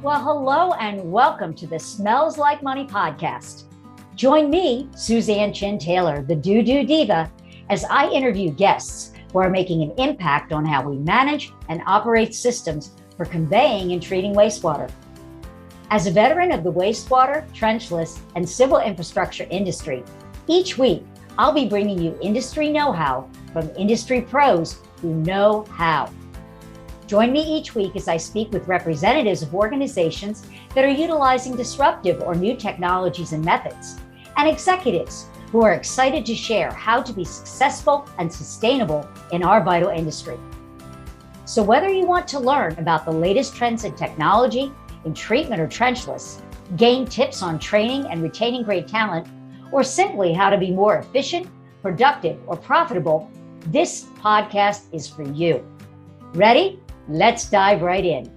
Well, hello and welcome to the Smells Like Money podcast. Join me, Suzan Chin Taylor, the DooDoo Diva, as I interview guests who are making an impact on how we manage and operate systems for conveying and treating wastewater. As a veteran of the wastewater, trenchless, and civil infrastructure industry, each week I'll be bringing you industry know-how from industry pros who know how. Join me each week as I speak with representatives of organizations that are utilizing disruptive or new technologies and methods, and executives who are excited to share how to be successful and sustainable in our vital industry. So whether you want to learn about the latest trends in technology, in treatment or trenchless, gain tips on training and retaining great talent, or simply how to be more efficient, productive, or profitable, this podcast is for you. Ready? Let's dive right in.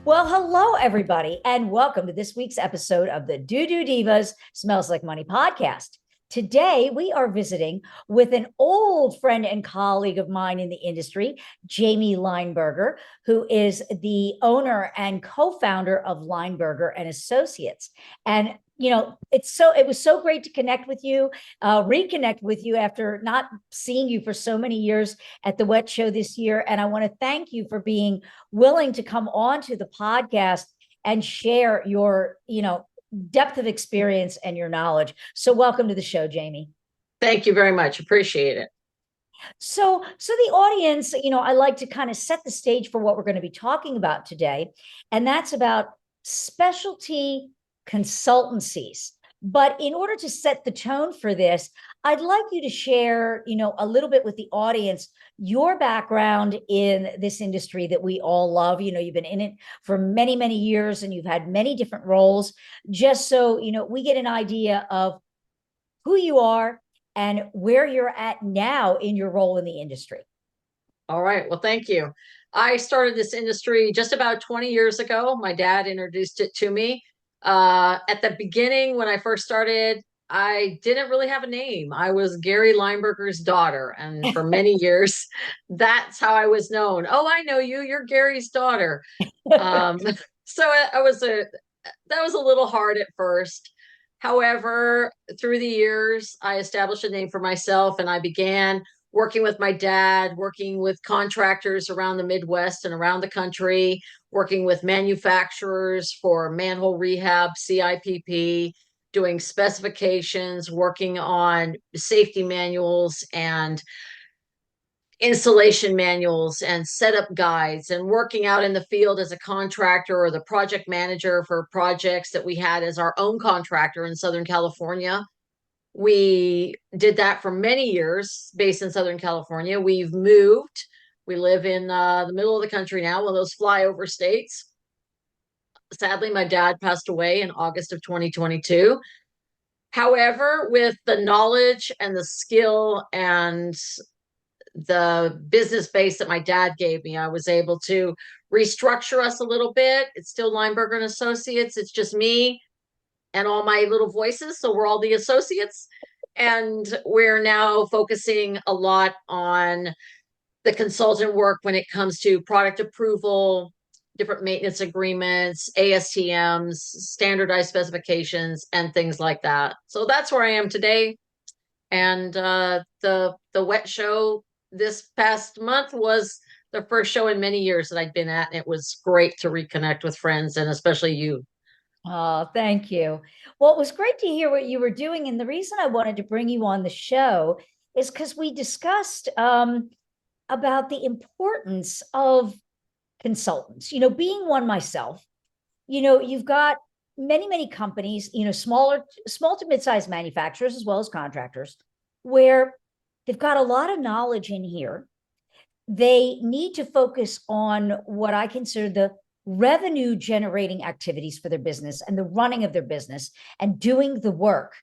Well, hello, everybody, and welcome to this week's episode of the DooDoo Divas Smells Like Money podcast. Today, we are visiting with an old friend and colleague of mine in the industry, Jamie Lienberger, who is the owner and co-founder of Lienberger and Associates. And it was so great to connect with you, reconnect with you after not seeing you for so many years at the Wet Show this year. And I want to thank you for being willing to come on to the podcast and share your, depth of experience and your knowledge. So welcome to the show, Jamie. Thank you very much. Appreciate it. So the audience, I like to kind of set the stage for what we're going to be talking about today. And that's about specialty consultancies. But in order to set the tone for this, I'd like you to share, a little bit with the audience, your background in this industry that we all love. You've been in it for many, many years and you've had many different roles, just so, we get an idea of who you are and where you're at now in your role in the industry. All right. Well, thank you. I started this industry just about 20 years ago. My dad introduced it to me. At the beginning, when I first started, I didn't really have a name. I was Gary Lienberger's daughter. And for many years, that's how I was known. Oh, I know you. You're Gary's daughter. So that was a little hard at first. However, through the years, I established a name for myself and I began working with my dad, working with contractors around the Midwest and around the country, working with manufacturers for manhole rehab, CIPP, doing specifications, working on safety manuals and installation manuals and setup guides, and working out in the field as a contractor or the project manager for projects that we had as our own contractor in Southern California. We did that for many years based in Southern California. We've moved. We live in the middle of the country now, one of those flyover states. Sadly, my dad passed away in August of 2022. However, with the knowledge and the skill and the business base that my dad gave me, I was able to restructure us a little bit. It's still Lienberger and Associates. It's just me and all my little voices. So we're all the associates. And we're now focusing a lot on the consultant work when it comes to product approval, different maintenance agreements, ASTMs, standardized specifications, and things like that. So that's where I am today. And the Wet Show this past month was the first show in many years that I'd been at. And it was great to reconnect with friends and especially you. Oh, thank you. Well, it was great to hear what you were doing. And the reason I wanted to bring you on the show is because we discussed about the importance of consultants, being one myself. You've got many, many companies, small to mid-sized manufacturers, as well as contractors, where they've got a lot of knowledge in here. They need to focus on what I consider the revenue generating activities for their business and the running of their business and doing the work.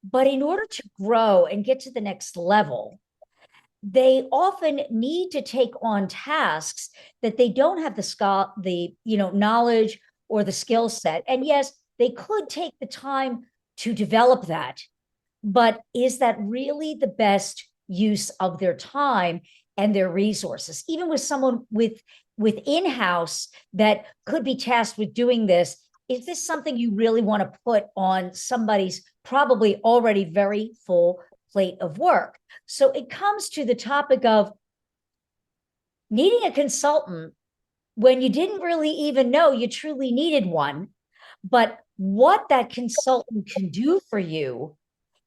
But in order to grow and get to the next level, they often need to take on tasks that they don't have the knowledge or the skill set. And yes, they could take the time to develop that, but is that really the best use of their time and their resources? Even with someone with with in-house that could be tasked with doing this, is this something you really want to put on somebody's probably already very full plate of work? So it comes to the topic of needing a consultant when you didn't really even know you truly needed one, but what that consultant can do for you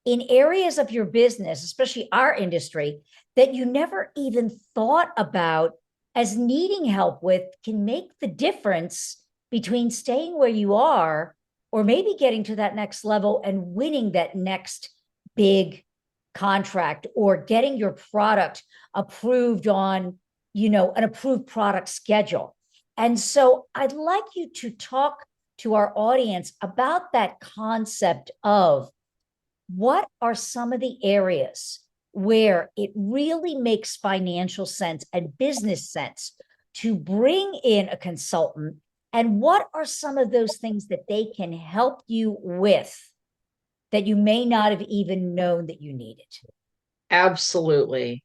in areas of your business, especially our industry, that you never even thought about as needing help with, can make the difference between staying where you are or maybe getting to that next level and winning that next big contract, or getting your product approved on, an approved product schedule. And so I'd like you to talk to our audience about that concept of what are some of the areas where it really makes financial sense and business sense to bring in a consultant, and what are some of those things that they can help you with that you may not have even known that you needed? Absolutely.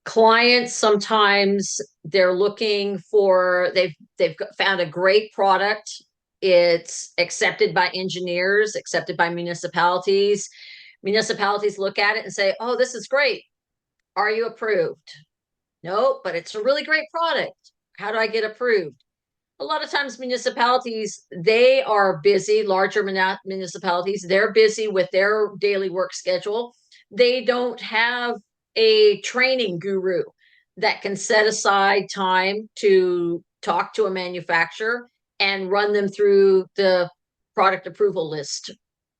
Clients, sometimes they're looking for, they've found a great product. It's accepted by engineers, accepted by municipalities. Municipalities look at it and say, oh, this is great. Are you approved? No, but it's a really great product. How do I get approved? A lot of times municipalities, they are busy, larger municipalities, they're busy with their daily work schedule. They don't have a training guru that can set aside time to talk to a manufacturer and run them through the product approval list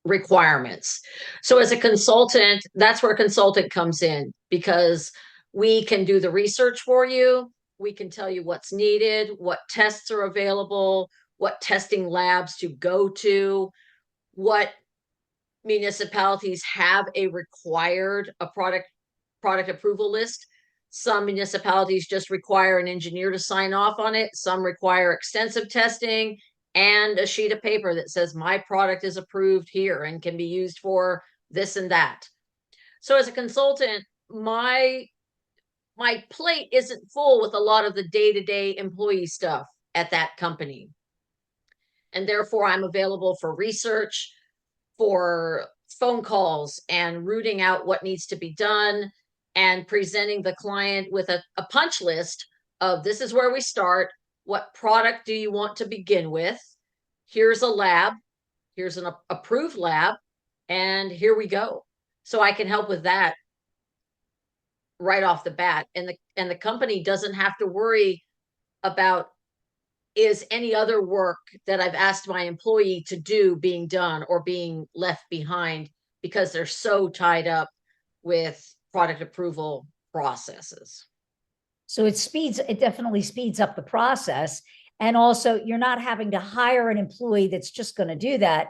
requirements. So as a consultant, that's where a consultant comes in, because we can do the research for you. We can tell you what's needed, what tests are available, what testing labs to go to, what municipalities have a product approval list. Some municipalities just require an engineer to sign off on it. Some require extensive testing and a sheet of paper that says my product is approved here and can be used for this and that. So as a consultant, my plate isn't full with a lot of the day-to-day employee stuff at that company. And therefore, I'm available for research, for phone calls, and rooting out what needs to be done, and presenting the client with a punch list of, this is where we start. What product do you want to begin with? Here's a lab. Here's an approved lab. And here we go. So I can help with that right off the bat. And the company doesn't have to worry about, is any other work that I've asked my employee to do being done or being left behind, because they're so tied up with product approval processes. So it definitely speeds up the process. And also, you're not having to hire an employee that's just going to do that.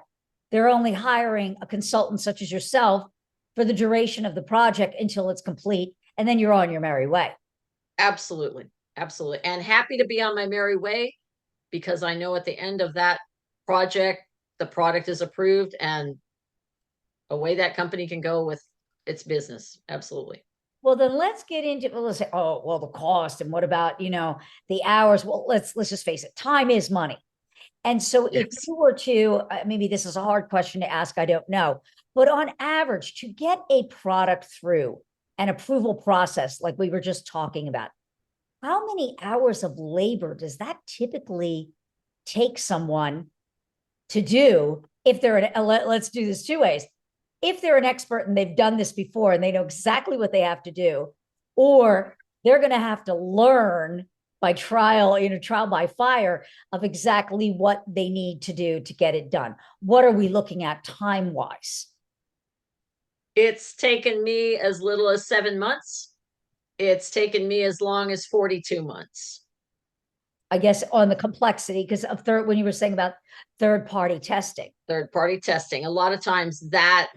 They're only hiring a consultant such as yourself for the duration of the project until it's complete. And then you're on your merry way. Absolutely. Absolutely. And happy to be on my merry way, because I know at the end of that project, the product is approved and away that company can go with its business. Absolutely. Well, then let's get into, let's say, oh, well, the cost, and what about, the hours? Well, let's just face it. Time is money. And so if you were to, maybe this is a hard question to ask, I don't know, but on average, to get a product through an approval process, like we were just talking about, how many hours of labor does that typically take someone to do? If they're let's do this two ways. If they're an expert and they've done this before and they know exactly what they have to do, or they're going to have to learn by trial by fire of exactly what they need to do to get it done. What are we looking at time-wise? It's taken me as little as 7 months. It's taken me as long as 42 months. I guess on the complexity, because of when you were saying about third-party testing. Third-party testing. A lot of times that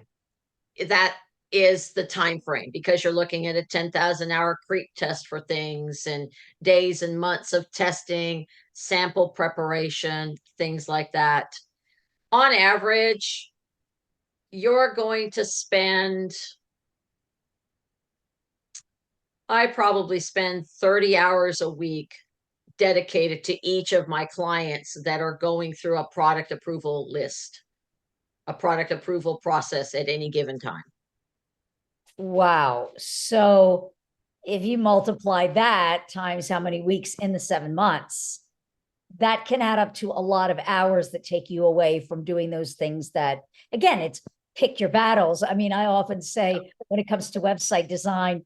is the time frame, because you're looking at a 10,000 hour creep test for things, and days and months of testing, sample preparation, things like that. On average, you're going to spend, I probably spend 30 hours a week dedicated to each of my clients that are going through a product approval list, a product approval process at any given time. Wow. So if you multiply that times how many weeks in the 7 months, that can add up to a lot of hours that take you away from doing those things that, again, it's pick your battles. I mean, I often say when it comes to website design,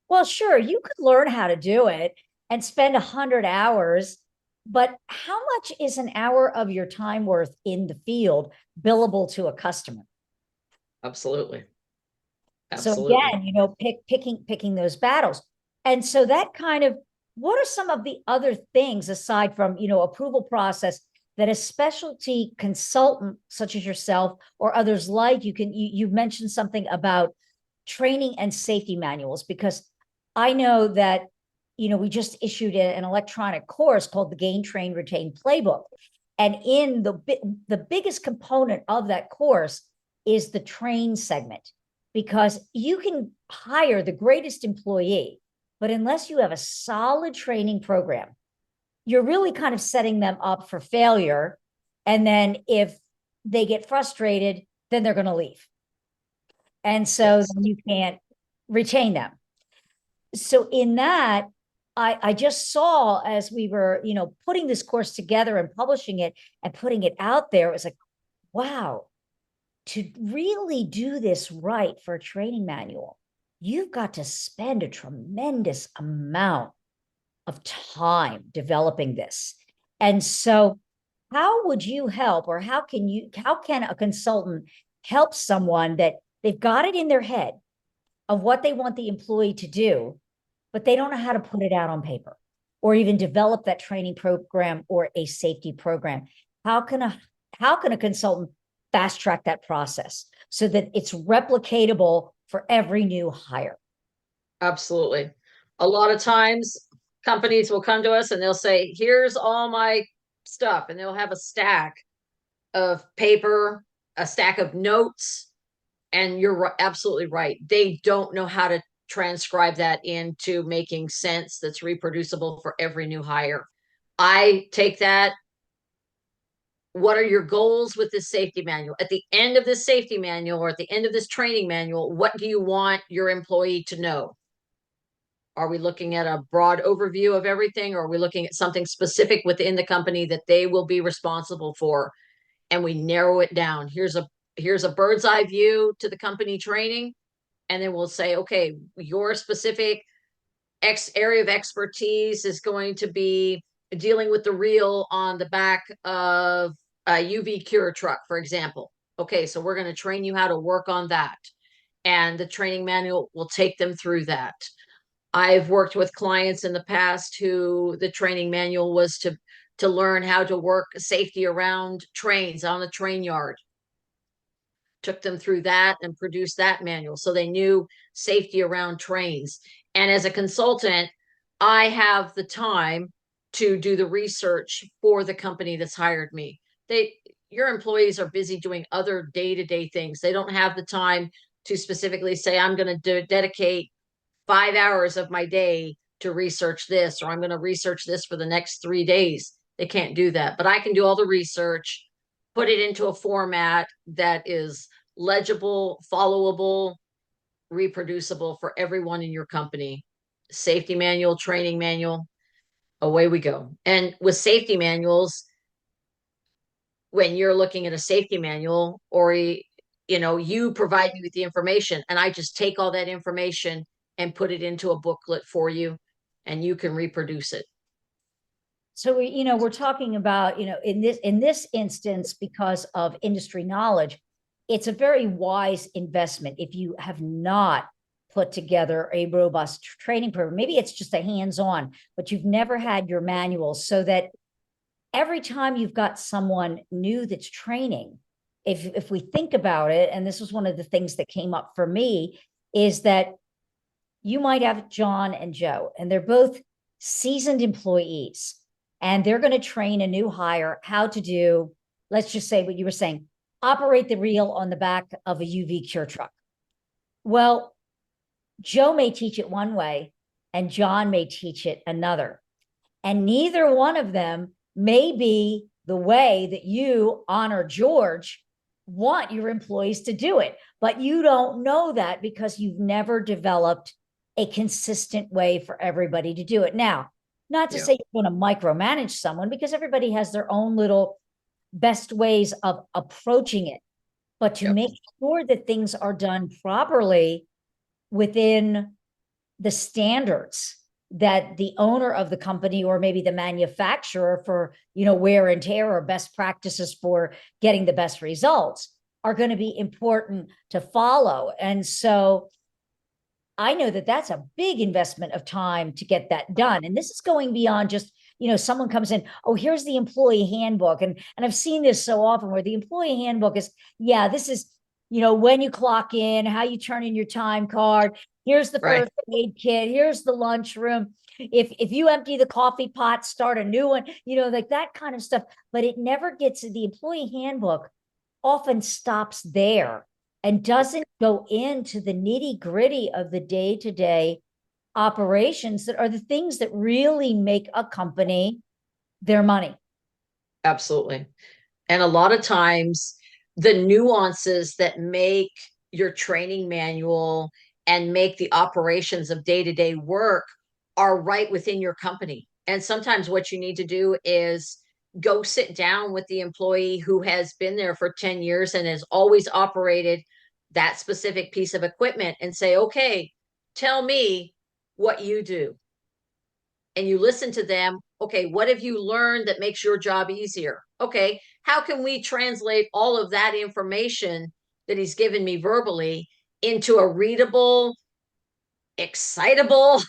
well, sure, you could learn how to do it and spend 100 hours, but how much is an hour of your time worth in the field billable to a customer? Absolutely. So Absolutely. again, picking those battles. And so that kind of, what are some of the other things aside from, approval process that a specialty consultant such as yourself or others like you mentioned something about training and safety manuals, because I know that, we just issued an electronic course called the Gain, Train, Retain Playbook. And in the biggest component of that course is the train segment, because you can hire the greatest employee, but unless you have a solid training program, you're really kind of setting them up for failure. And then if they get frustrated, then they're going to leave. And so Yes. then you can't retain them. So in that, I just saw as we were, putting this course together and publishing it and putting it out there, it was like, wow, to really do this right for a training manual, you've got to spend a tremendous amount of time developing this. And so how would you help, or how can a consultant help someone that they've got it in their head of what they want the employee to do, but they don't know how to put it out on paper or even develop that training program or a safety program? How can a consultant fast track that process so that it's replicatable for every new hire? Absolutely. A lot of times companies will come to us and they'll say, here's all my stuff. And they'll have a stack of paper, a stack of notes. And you're absolutely right. They don't know how to transcribe that into making sense that's reproducible for every new hire. I take that. What are your goals with this safety manual? At the end of this safety manual or at the end of this training manual, what do you want your employee to know? Are we looking at a broad overview of everything, or are we looking at something specific within the company that they will be responsible for? And we narrow it down. Here's a bird's eye view to the company training. And then we'll say, okay, your specific X area of expertise is going to be dealing with the reel on the back of a UV cure truck, for example. Okay, so we're going to train you how to work on that. And the training manual will take them through that. I've worked with clients in the past who the training manual was to learn how to work safety around trains on the train yard. Took them through that and produced that manual so they knew safety around trains. And as a consultant, I have the time to do the research for the company that's hired me. Your employees are busy doing other day-to-day things. They don't have the time to specifically say, I'm going to dedicate 5 hours of my day to research this, or I'm going to research this for the next 3 days. They can't do that, but I can do all the research, put it into a format that is legible, followable, reproducible for everyone in your company. Safety manual, training manual, away we go. And with safety manuals, when you're looking at a safety manual, or you provide me with the information and I just take all that information and put it into a booklet for you, and you can reproduce it. So we're talking about, in this instance, because of industry knowledge, it's a very wise investment if you have not put together a robust training program. Maybe it's just a hands-on, but you've never had your manuals, so that every time you've got someone new that's training, if we think about it, and this was one of the things that came up for me, is that you might have John and Joe, and they're both seasoned employees, and they're going to train a new hire how to do, let's just say what you were saying, operate the reel on the back of a UV cure truck. Well, Joe may teach it one way and John may teach it another. And neither one of them may be the way that you, Honor George, want your employees to do it. But you don't know that because you've never developed a consistent way for everybody to do it. Now, not to say you're going to micromanage someone, because everybody has their own little best ways of approaching it. But to make sure that things are done properly within the standards that the owner of the company, or maybe the manufacturer, for, wear and tear or best practices for getting the best results, are going to be important to follow. And so I know that that's a big investment of time to get that done. And this is going beyond just, someone comes in, oh, here's the employee handbook. And I've seen this so often where the employee handbook is, this is, when you clock in, how you turn in your time card. Here's the first aid kit. Here's the lunchroom. If you empty the coffee pot, start a new one, like that kind of stuff. But it never gets, the employee handbook often stops there and doesn't go into the nitty-gritty of the day-to-day operations that are the things that really make a company their money. Absolutely. And a lot of times the nuances that make your training manual and make the operations of day-to-day work are right within your company. And sometimes what you need to do is go sit down with the employee who has been there for 10 years and has always operated that specific piece of equipment and say, okay, tell me what you do. And you listen to them. Okay, what have you learned that makes your job easier? Okay, how can we translate all of that information that he's given me verbally into a readable, excitable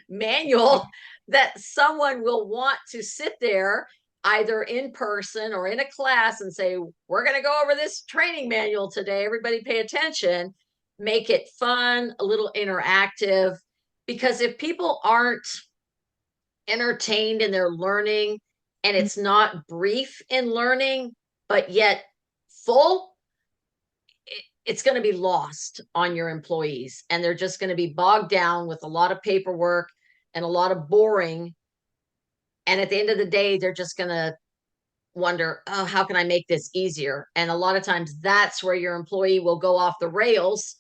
manual that someone will want to sit there either in person or in a class and say, we're going to go over this training manual today. Everybody pay attention, make it fun, a little interactive. Because if people aren't entertained in their learning and it's not brief in learning, but yet full, it's going to be lost on your employees. And they're just going to be bogged down with a lot of paperwork and a lot of boring. And at the end of the day, they're just going to wonder, oh, how can I make this easier? And a lot of times that's where your employee will go off the rails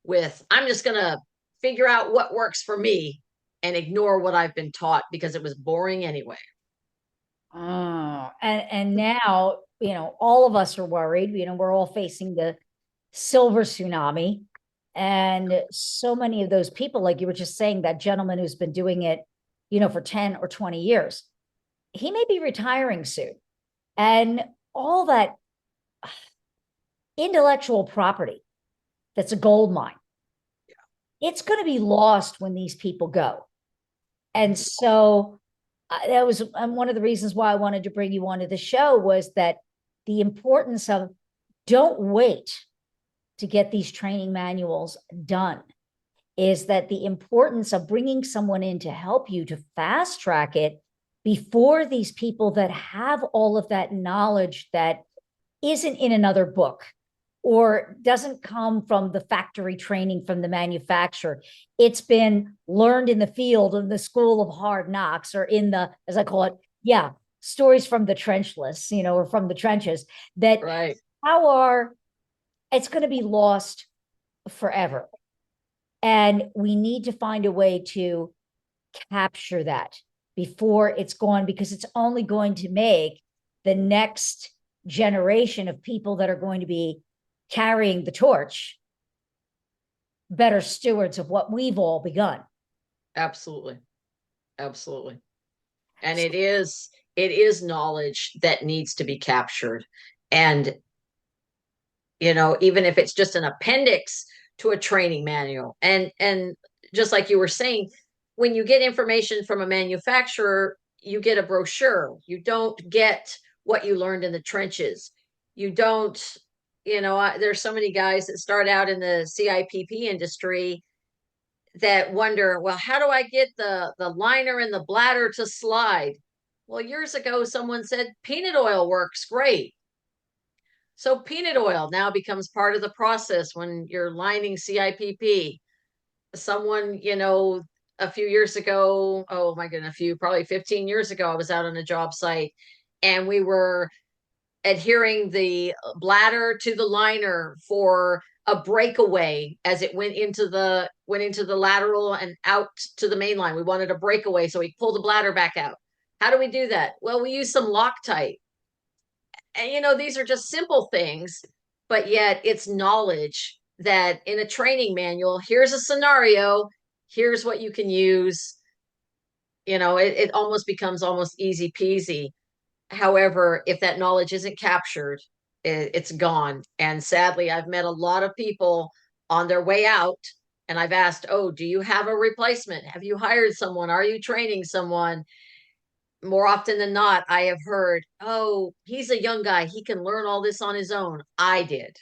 with, I'm just going to figure out what works for me and ignore what I've been taught because it was boring anyway. Oh, and now, all of us are worried. We're all facing the silver tsunami. And so many of those people, like you were just saying, that gentleman who's been doing it, for 10 or 20 years, he may be retiring soon. And all that intellectual property that's a gold mine, it's going to be lost when these people go. And so that was one of the reasons why I wanted to bring you onto the show, was that the importance of, don't wait to get these training manuals done, is that the importance of bringing someone in to help you to fast track it before these people that have all of that knowledge that isn't in another book or doesn't come from the factory training from the manufacturer. It's been learned in the field, in the school of hard knocks, or in the, as I call it, stories from the trenchless, or from the trenches, that it's going to be lost forever. And we need to find a way to capture that before it's gone, because it's only going to make the next generation of people that are going to be carrying the torch better stewards of what we've all begun. Absolutely. Absolutely. And it is knowledge that needs to be captured. And, even if it's just an appendix to a training manual, and just like you were saying, when you get information from a manufacturer, you get a brochure. You don't get what you learned in the trenches. You don't, there's so many guys that start out in the CIPP industry that wonder, well, how do I get the liner and the bladder to slide? Well, years ago, someone said peanut oil works great. So peanut oil now becomes part of the process when you're lining CIPP. Someone, a few years ago, oh my goodness, probably 15 years ago, I was out on a job site and we were adhering the bladder to the liner for a breakaway as it went into the lateral and out to the main line. We wanted a breakaway, so we pulled the bladder back out. How do we do that? Well, we use some Loctite. And these are just simple things, but yet it's knowledge that in a training manual, here's a scenario, here's what you can use. It almost becomes almost easy peasy. However, if that knowledge isn't captured, it's gone. And sadly, I've met a lot of people on their way out, and I've asked, oh, do you have a replacement? Have you hired someone? Are you training someone? More often than not, I have heard, oh, he's a young guy. He can learn all this on his own. I did.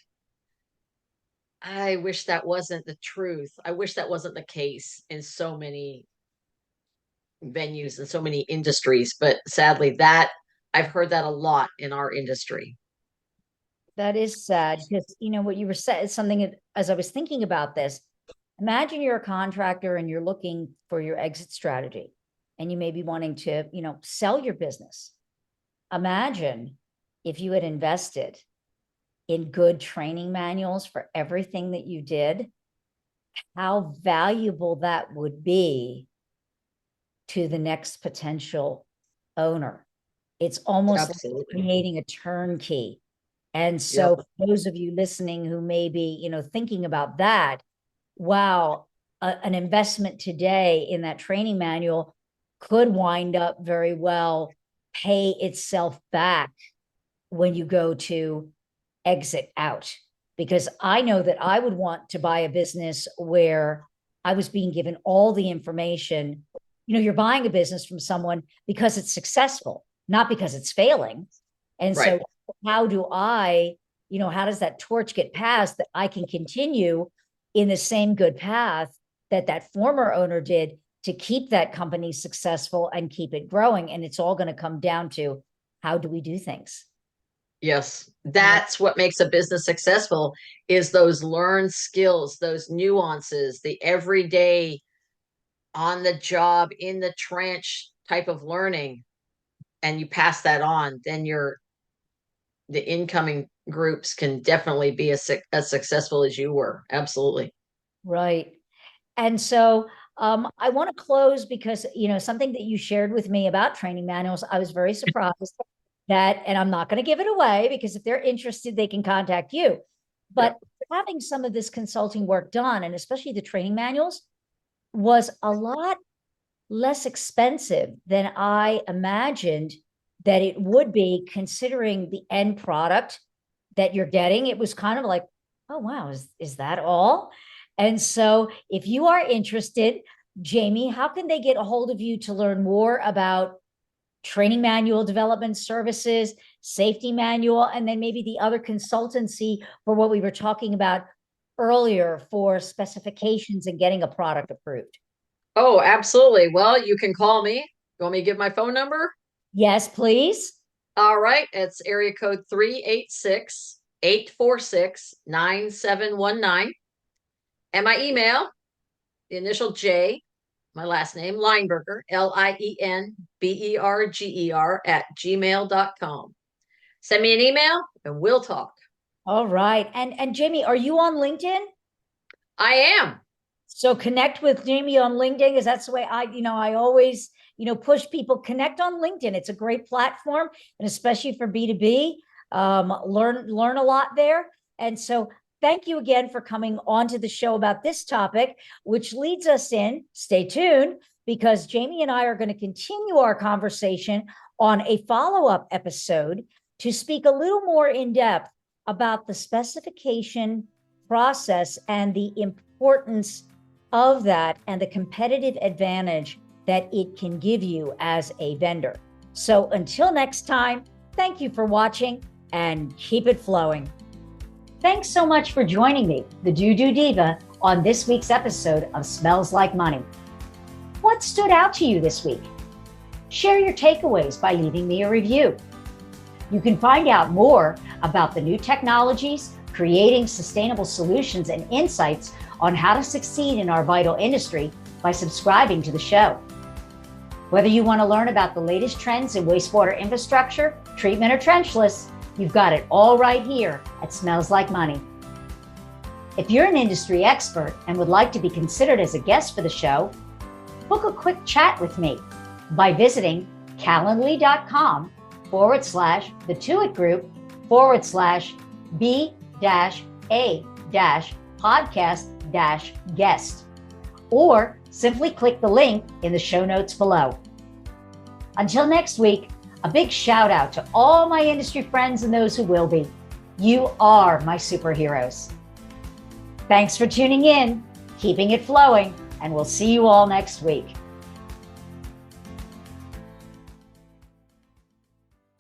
I wish that wasn't the truth. I wish that wasn't the case in so many venues and so many industries. But sadly, I've heard that a lot in our industry. That is sad because, what you were saying is something as I was thinking about this, imagine you're a contractor and you're looking for your exit strategy and you may be wanting to, sell your business. Imagine if you had invested in good training manuals for everything that you did, how valuable that would be to the next potential owner. It's almost like creating a turnkey. And so for those of you listening who may be, thinking about that, wow, an investment today in that training manual could wind up very well, pay itself back when you go to exit out. Because I know that I would want to buy a business where I was being given all the information. You're buying a business from someone because it's successful, not because it's failing. And so how do I, how does that torch get passed that I can continue in the same good path that that former owner did to keep that company successful and keep it growing? And it's all going to come down to how do we do things? Yes, that's what makes a business successful, is those learned skills, those nuances, the everyday on the job, in the trench type of learning. And you pass that on, then the incoming groups can definitely be as successful as you were. Absolutely. Right. And so I want to close because, something that you shared with me about training manuals, I was very surprised that, and I'm not going to give it away because if they're interested, they can contact you. But having some of this consulting work done, and especially the training manuals, was a lot less expensive than I imagined that it would be, considering the end product that you're getting. It was kind of like, oh, wow, is that all? And so if you are interested, Jamie, how can they get a hold of you to learn more about training manual development services, safety manual, and then maybe the other consultancy for what we were talking about earlier for specifications and getting a product approved? Oh, absolutely. Well, you can call me. You want me to give my phone number? Yes, please. All right. It's area code 386-846-9719. And my email, the initial J, my last name, Lienberger, Lienberger @gmail.com. Send me an email and we'll talk. All right. And Jamie, are you on LinkedIn? I am. So connect with Jamie on LinkedIn, because that's the way I always, push people, connect on LinkedIn. It's a great platform, and especially for B2B, learn a lot there. And so thank you again for coming on to the show about this topic, which leads us in, stay tuned, because Jamie and I are going to continue our conversation on a follow-up episode to speak a little more in depth about the specification process and the importance of that and the competitive advantage that it can give you as a vendor. So until next time, thank you for watching and keep it flowing. Thanks so much for joining me, the DooDoo Diva, on this week's episode of Smells Like Money. What stood out to you this week? Share your takeaways by leaving me a review. You can find out more about the new technologies, creating sustainable solutions, and insights on how to succeed in our vital industry by subscribing to the show. Whether you want to learn about the latest trends in wastewater infrastructure, treatment, or trenchless, you've got it all right here at Smells Like Money. If you're an industry expert and would like to be considered as a guest for the show, book a quick chat with me by visiting calendly.com/the2it group/B-A-podcast-guest, or simply click the link in the show notes below. Until next week, a big shout out to all my industry friends and those who will be. You are my superheroes. Thanks for tuning in, keeping it flowing, and we'll see you all next week.